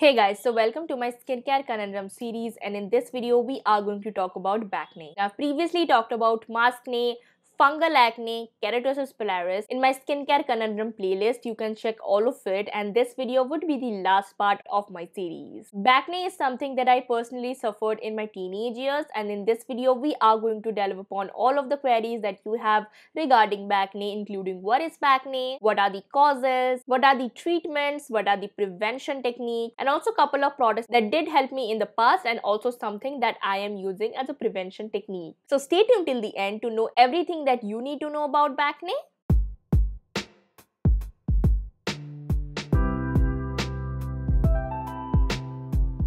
Hey guys, so welcome to my skincare conundrum series, and in this video we are going to talk about acne. I've previously talked about maskne, fungal acne, keratosis pilaris. In my skincare conundrum playlist, you can check all of it, and this video would be the last part of my series. Acne is something that I personally suffered in my teenage years, and in this video we are going to delve upon all of the queries that you have regarding acne, including what is acne, what are the causes, what are the treatments, what are the prevention techniques, and also a couple of products that did help me in the past and also something that I am using as a prevention technique. So stay tuned till the end to know everything that you need to know about acne.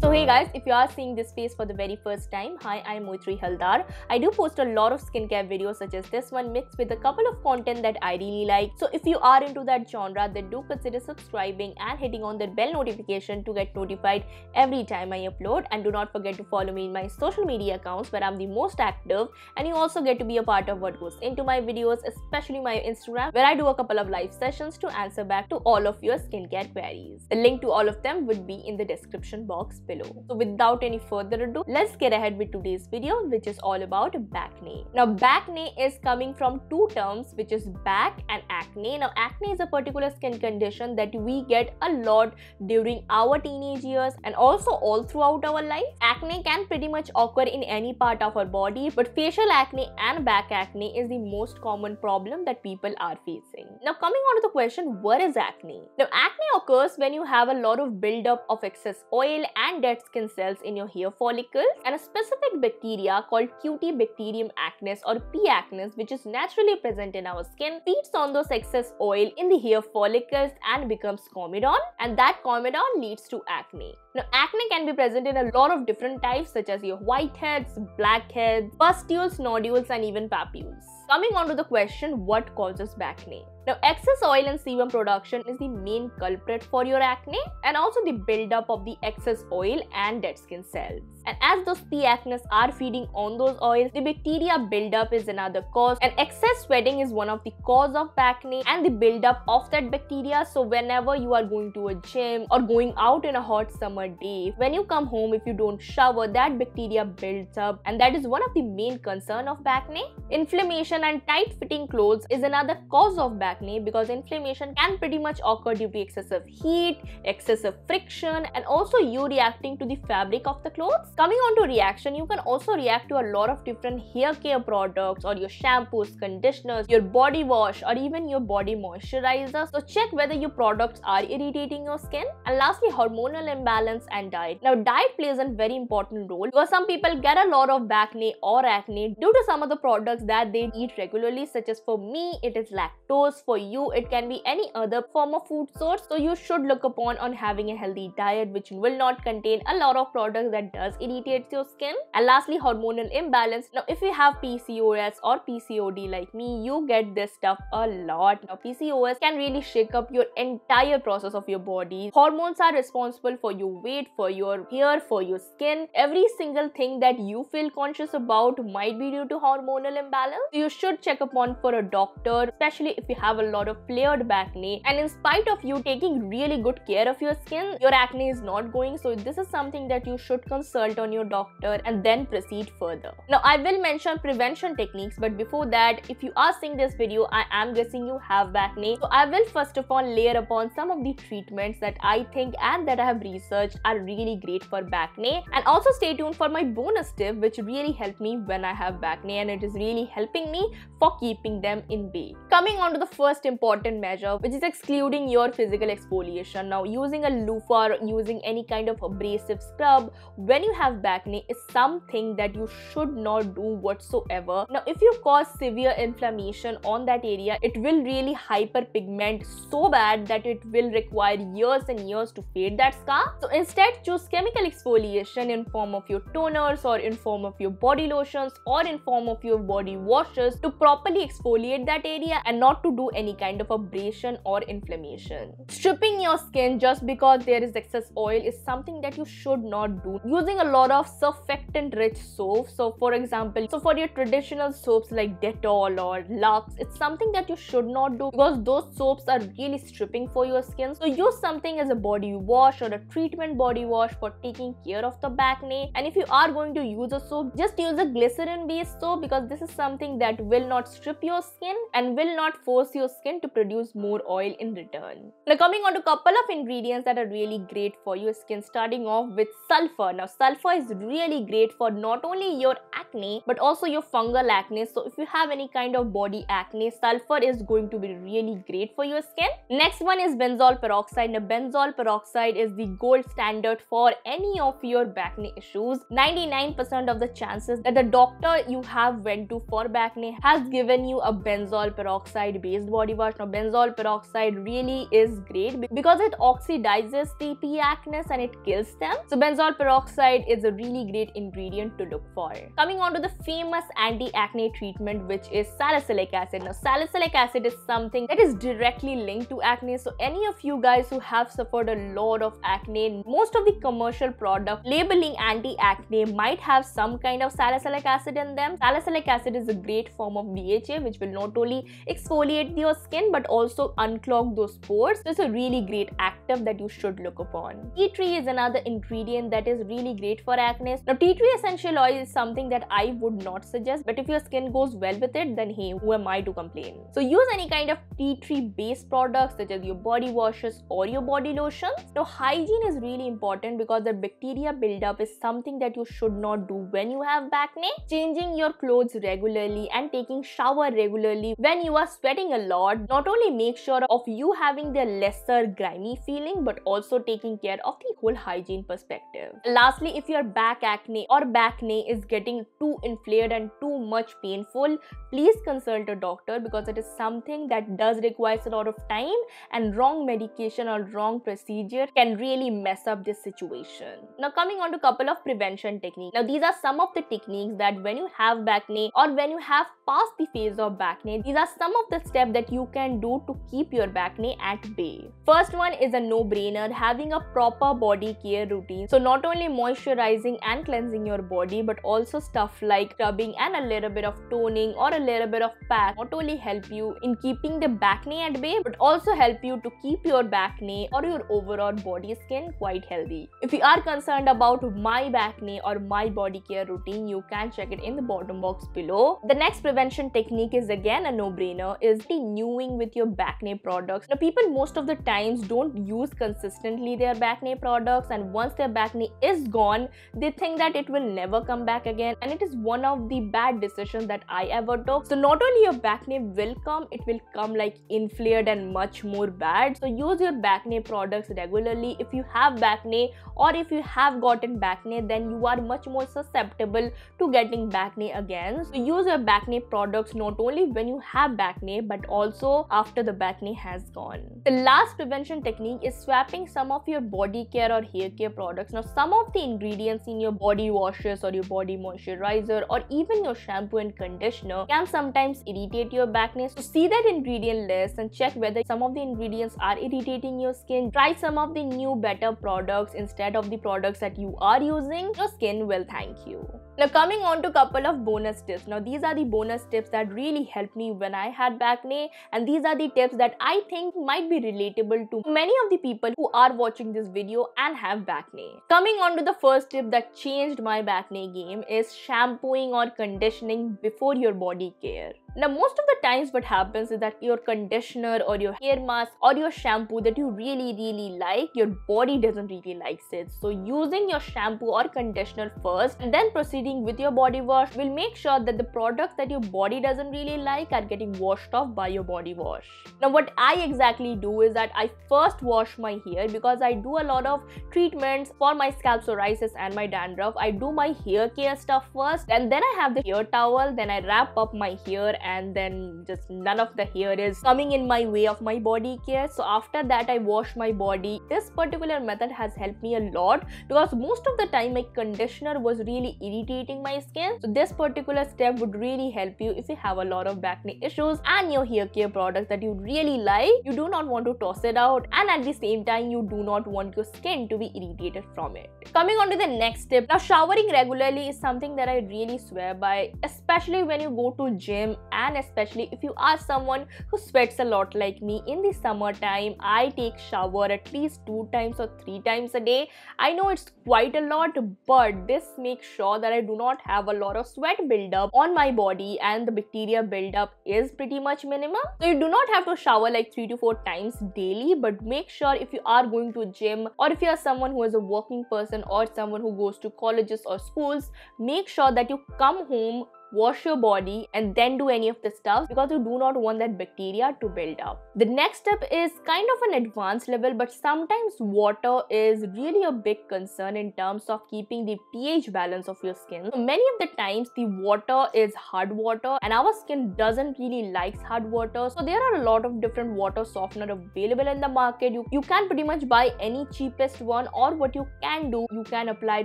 So hey guys, if you are seeing this face for the very first time, hi, I am Moitri Haldar. I do post a lot of skincare videos such as this one mixed with a couple of content that I really like. So if you are into that genre, then do consider subscribing and hitting on the bell notification to get notified every time I upload. And do not forget to follow me in my social media accounts where I'm the most active, and you also get to be a part of what goes into my videos, especially my Instagram where I do a couple of live sessions to answer back to all of your skincare queries. The link to all of them would be in the description box below. So without any further ado, let's get ahead with today's video, which is all about acne. Now acne is coming from two terms, which is back and acne. Now acne is a particular skin condition that we get a lot during our teenage years and also all throughout our life. Acne can pretty much occur in any part of our body, but facial acne and back acne is the most common problem that people are facing. Now coming on to the question, what is acne? Now acne occurs when you have a lot of buildup of excess oil and dead skin cells in your hair follicles, and a specific bacteria called Cutibacterium acnes or P. acnes, which is naturally present in our skin, feeds on those excess oil in the hair follicles and becomes comedone, and that comedone leads to acne. Now acne can be present in a lot of different types such as your whiteheads, blackheads, pustules, nodules, and even papules. Coming on to the question, what causes acne? Now excess oil and sebum production is the main culprit for your acne, and also the buildup of the excess oil and dead skin cells. And as those P. acnes are feeding on those oils, the bacteria buildup is another cause, and excess sweating is one of the cause of acne and the buildup of that bacteria. So whenever you are going to a gym or going out in a hot summer day, when you come home, if you don't shower, that bacteria builds up, and that is one of the main concern of acne. Inflammation and tight fitting clothes is another cause of acne, because inflammation can pretty much occur due to excessive heat, excessive friction, and also you reacting to the fabric of the clothes. Coming on to reaction, you can also react to a lot of different hair care products or your shampoos, conditioners, your body wash, or even your body moisturizer. So check whether your products are irritating your skin. And lastly, hormonal imbalance and diet. Now diet plays a very important role, because some people get a lot of acne or acne due to some of the products that they eat regularly, such as for me it is lactose, for you it can be any other form of food source. So you should look upon on having a healthy diet which will not contain a lot of products that does irritate your skin. And lastly, hormonal imbalance. Now if you have PCOS or PCOD like me, you get this stuff a lot. Now PCOS can really shake up your entire process of your body. Hormones are responsible for your weight, for your hair, for your skin. Every single thing that you feel conscious about might be due to hormonal imbalance. So you should check upon for a doctor, especially if you have a lot of flared acne, and in spite of you taking really good care of your skin, your acne is not going. So this is something that you should consult on your doctor and then proceed further. Now I will mention prevention techniques, but before that, if you are seeing this video, I am guessing you have acne. So I will first of all layer upon some of the treatments that I think and that I have researched are really great for acne, and also stay tuned for my bonus tip which really helped me when I have acne, and it is really helping me for keeping them in bay. Coming on to the first important measure, which is excluding your physical exfoliation. Now using a loofah or using any kind of abrasive scrub when you have acne is something that you should not do whatsoever. Now if you cause severe inflammation on that area, it will really hyperpigment so bad that it will require years and years to fade that scar. So instead, choose chemical exfoliation in form of your toners or in form of your body lotions or in form of your body washes to properly exfoliate that area and not to do any kind of abrasion or inflammation. Stripping your skin just because there is excess oil is something that you should not do. Using a lot of surfactant rich soaps. So for example, for your traditional soaps like Dettol or Lux, it's something that you should not do because those soaps are really stripping for your skin. So use something as a body wash or a treatment body wash for taking care of the acne. And if you are going to use a soap, just use a glycerin based soap because this is something that will not strip your skin and will not force your skin to produce more oil in return. Now coming on to a couple of ingredients that are really great for your skin, starting off with sulfur. Now sulfur is really great for not only your acne but also your fungal acne. So if you have any kind of body acne, sulfur is going to be really great for your skin. Next one is benzoyl peroxide. Now benzoyl peroxide is the gold standard for any of your acne issues. 99% of the chances that the doctor you have went to for acne has given you a benzoyl peroxide based body wash. Now benzoyl peroxide really is great because it oxidizes the P. acnes and it kills them. So benzoyl peroxide is a really great ingredient to look for. Coming on to the famous anti-acne treatment, which is salicylic acid. Now salicylic acid is something that is directly linked to acne. So any of you guys who have suffered a lot of acne, most of the commercial product labeling anti-acne might have some kind of salicylic acid in them. Salicylic acid is a great form of BHA which will not only exfoliate your skin but also unclog those pores. So it's a really great active that you should look upon. Tea tree is another ingredient that is really great for acne. Now tea tree essential oil is something that I would not suggest, but if your skin goes well with it, then hey, who am I to complain? So use any kind of tea tree based products such as your body washes or your body lotions. Now hygiene is really important because the bacteria buildup is something that you should not do when you have acne. Changing your clothes regularly and taking shower regularly when you are sweating a lot not only makes sure of you having the lesser grimy feeling but also taking care of the whole hygiene perspective. Lastly, if your back acne or acne is getting too inflamed and too much painful, please consult a doctor because it is something that does require a lot of time, and wrong medication or wrong procedure can really mess up this situation. Now coming on to a couple of prevention techniques. Now these are some of the techniques that when you have acne or when you have passed the phase of acne, these are some of the steps that you can do to keep your acne at bay. First one is a no-brainer, having a proper body care routine. So not only moisturizing and cleansing your body but also stuff like scrubbing and a little bit of toning or a little bit of pack not only help you in keeping the acne at bay but also help you to keep your acne or your overall body skin quite healthy. If you are concerned about my acne or my body care routine, you can check it in the bottom box below. The next prevention technique is again a no-brainer, is renewing with your acne products. Now people most of the times don't use consistently their acne products, and once their acne is gone, they think that it will never come back again, and it is one of the bad decisions that I ever took. So not only your acne will come, it will come like inflamed and much more bad. So use your acne products regularly. If you have acne or if you have gotten acne, then you are much more susceptible to getting acne again. So use your acne products not only when you have acne but also after the acne has gone. The last prevention technique is swapping some of your body care or hair care products. Now some of the ingredients in your body washes or your body moisturizer or even your shampoo and conditioner can sometimes irritate your acne. So see that ingredient list and check whether some of the ingredients are irritating your skin. Try some of the new better products instead of the products that you are using. Your skin will thank you. Now coming on to a couple of bonus tips. Now these are the bonus tips that really helped me when I had acne, and these are the tips that I think might be relatable to many of the people who are watching this video and have acne. Coming on to the first tip that changed my acne game is shampooing or conditioning before your body care. Now most of the times what happens is that your conditioner or your hair mask or your shampoo that you really like, your body doesn't really like it. So using your shampoo or conditioner first and then proceeding with your body wash will make sure that the products that your body doesn't really like are getting washed off by your body wash. Now what I exactly do is that I first wash my hair because I do a lot of treatments for my scalp psoriasis and my dandruff. I do my hair care stuff first and then I have the hair towel, then I wrap up my hair and then just none of the hair is coming in my way of my body care. So after that I wash my body. This particular method has helped me a lot because most of the time my conditioner was really irritating my skin. So this particular step would really help you if you have a lot of acne issues and your hair care products that you really like, you do not want to toss it out, and at the same time you do not want your skin to be irritated from it. Coming on to the next tip. Now, showering regularly is something that I really swear by, especially when you go to gym and especially if you are someone who sweats a lot like me. In the summertime, I take shower at least 2 times or 3 times a day. I know it's quite a lot, but this makes sure that I do not have a lot of sweat buildup on my body and the bacteria buildup is pretty much minimum. So you do not have to shower like 3 to 4 times daily, but make sure if you are going to a gym or if you are someone who is a working person or someone who goes to colleges or schools, make sure that you come home, wash your body and then do any of the stuff because you do not want that bacteria to build up. The next step is kind of an advanced level, but sometimes water is really a big concern in terms of keeping the pH balance of your skin. So many of the times the water is hard water and our skin doesn't really like hard water. So there are a lot of different water softener available in the market. You can pretty much buy any cheapest one, or what you can do, you can apply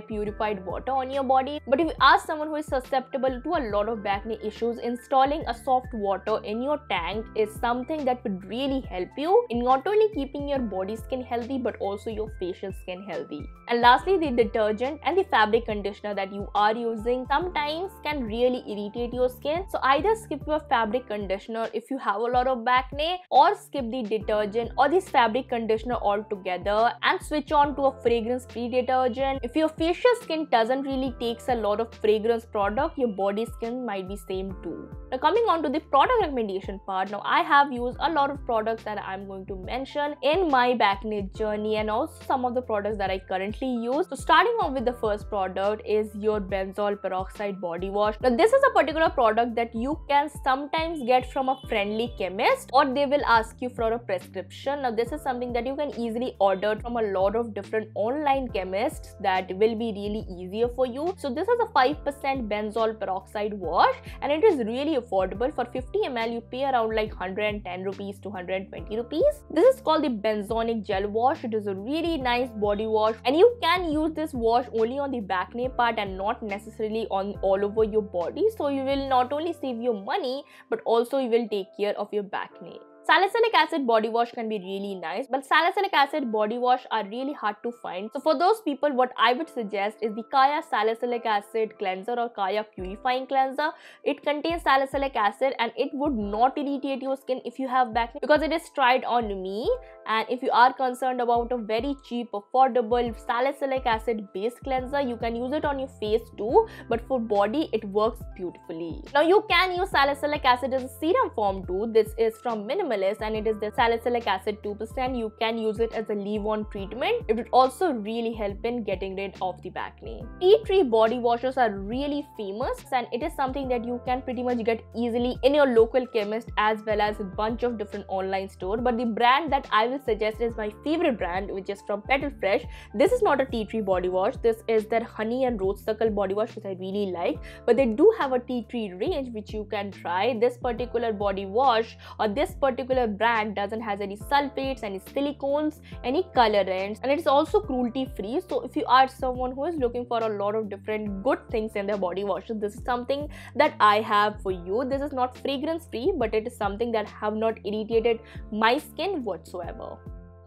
purified water on your body. But if you are someone who is susceptible to a lot of acne issues, installing a soft water in your tank is something that would really help you in not only keeping your body skin healthy but also your facial skin healthy. And lastly, the detergent and the fabric conditioner that you are using sometimes can really irritate your skin. So either skip your fabric conditioner if you have a lot of acne, or skip the detergent or this fabric conditioner altogether and switch on to a fragrance free detergent. If your facial skin doesn't really takes a lot of fragrance product, your body skin might be same too. Now coming on to the product recommendation part, now I have used a lot of products that I'm going to mention in my acne journey and also some of the products that I currently use. So starting off with the first product is your benzoyl peroxide body wash. Now this is a particular product that you can sometimes get from a friendly chemist, or they will ask you for a prescription. Now this is something that you can easily order from a lot of different online chemists that will be really easier for you. So this is a 5% benzoyl peroxide wash and it is really affordable. For 50 ml you pay around like 110 rupees to 120 rupees. This is called the benzonic gel wash. It is a really nice body wash and you can use this wash only on the acne part and not necessarily on all over your body. So you will not only save your money but also you will take care of your acne. Salicylic acid body wash can be really nice, but salicylic acid body wash are really hard to find. So for those people, what I would suggest is the Kaya Salicylic Acid Cleanser or Kaya Purifying Cleanser. It contains salicylic acid and it would not irritate your skin if you have acne because it is tried on me. And if you are concerned about a very cheap, affordable salicylic acid based cleanser, you can use it on your face too, but for body it works beautifully. Now you can use salicylic acid as a serum form too. This is from Minimalist and it is the salicylic acid 2%. You can use it as a leave-on treatment. It would also really help in getting rid of the acne. Tea tree body washes are really famous and it is something that you can pretty much get easily in your local chemist as well as a bunch of different online stores. But the brand that I will suggest is my favorite brand, which is from Petal Fresh. This is not a tea tree body wash. This is their honey and rose circle body wash, which I really like. But they do have a tea tree range which you can try. This particular body wash or this particular brand doesn't have any sulfates, any silicones, any colorants, and it's also cruelty free. So if you are someone who is looking for a lot of different good things in their body washes, this is something that I have for you. This is not fragrance free, but it is something that have not irritated my skin whatsoever.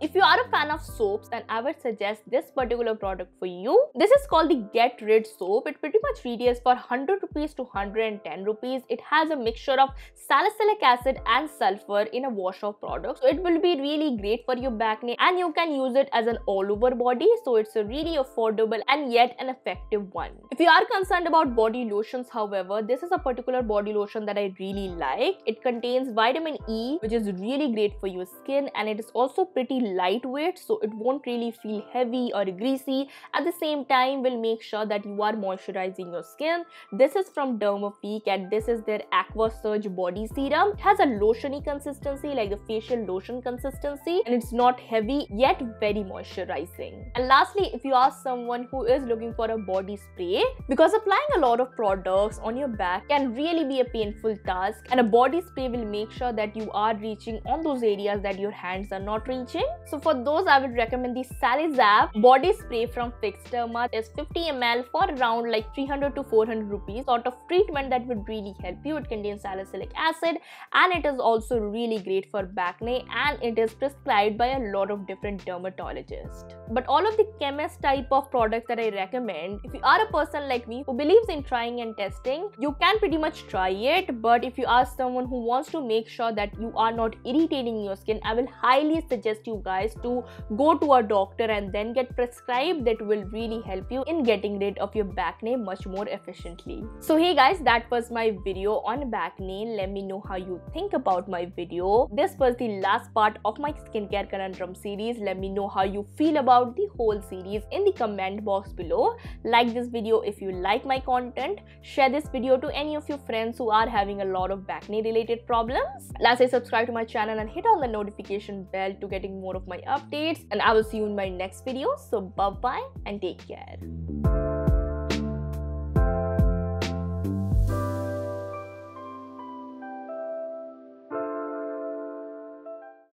If you are a fan of soaps, then I would suggest this particular product for you. This is called the Get Rid soap. It pretty much retails for 100 rupees to 110 rupees. It has a mixture of salicylic acid and sulfur in a wash of product. So it will be really great for your acne and you can use it as an all over body. So it's a really affordable and yet an effective one. If you are concerned about body lotions, however, this is a particular body lotion that I really like. It contains vitamin E, which is really great for your skin, and it is also pretty lightweight, so it won't really feel heavy or greasy. At the same time, will make sure that you are moisturizing your skin. This is from Dermapeak and this is their Aqua Surge body serum. It has a lotiony consistency, like the facial lotion consistency, and it's not heavy yet very moisturizing. And lastly, if you are someone who is looking for a body spray, because applying a lot of products on your back can really be a painful task, and a body spray will make sure that you are reaching on those areas that your hands are not reaching. So for those, I would recommend the Salizap body spray from Fixderma. It's 50 ml for around like 300 to 400 rupees, sort of treatment that would really help you. It contains salicylic acid and it is also really great for acne, and it is prescribed by a lot of different dermatologists. But all of the chemist type of products that I recommend, if you are a person like me who believes in trying and testing, you can pretty much try it. But if you are someone who wants to make sure that you are not irritating your skin, I will highly suggest you guys to go to a doctor and then get prescribed. That will really help you in getting rid of your acne much more efficiently. So hey guys, that was my video on acne. Let me know how you think about my video. This was the last part of my skincare conundrum series. Let me know how you feel about the whole series in the comment box below. Like this video if you like my content. Share this video to any of your friends who are having a lot of acne related problems. Lastly, subscribe to my channel and hit on the notification bell to getting more of my updates. And I will see you in my next video. So bye bye and take care.